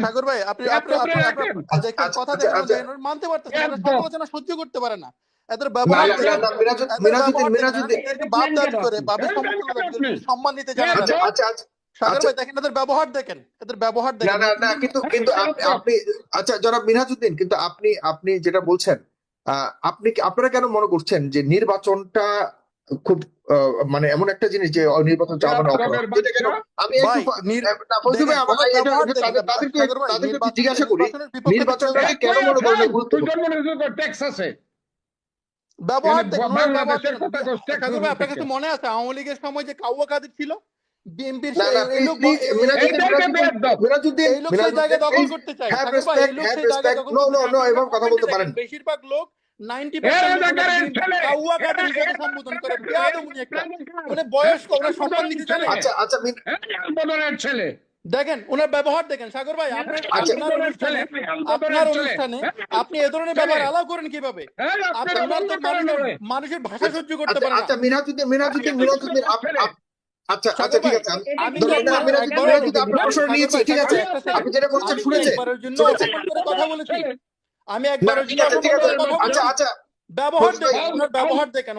সাগর ভাই আপনি কথা মানতে পারতেছেন, সমালোচনা সহ্য করতে পারে না। এদের ব্যবহার সম্মান দিতে জানা যাবে। সাগর ভাই দেখেন এদের ব্যবহার দেখেন, এদের ব্যবহার দেখেন। কিন্তু আপনি আচ্ছা জনাব মিনহাজউদ্দিন, কিন্তু আপনি যেটা বলছেন, আপনারা কেন মনে করছেন যে নির্বাচনটা খুব মানে এমন একটা জিনিস যে নির্বাচন চাওয়ানো অপরাধ? আমি তাদেরকে জিজ্ঞাসা করি নির্বাচনটাকে কেন মনে করেন গুরুত্বপূর্ণ? ব্যবহার আপনার কাছে মনে আছে আওয়ামী লীগের সময় যে কাউয়া কাদের ছিল, বিএনপির বেশিরভাগ লোক 90% সম্বোধন করে বয়স্ক, ওরা সম্মান দিতে জানে। ছেলে দেখেন ওনার ব্যবহার দেখেন। সাগর ভাই আপনার অনুষ্ঠানে আপনি এ ধরনের ব্যবহার অ্যালাউ করেন কিভাবে? মানুষের ভাষা সহ্য করতে পারেন। আচ্ছা মিনহাজউদ্দিন আচ্ছা ঠিক আছে, আমি ঠিক আছে, আপনি যেটা বলছেন শুনেছেন, কথা বলেছি আমি একবার। আচ্ছা ব্যবহার দেখেন, ওনার ব্যবহার দেখেন।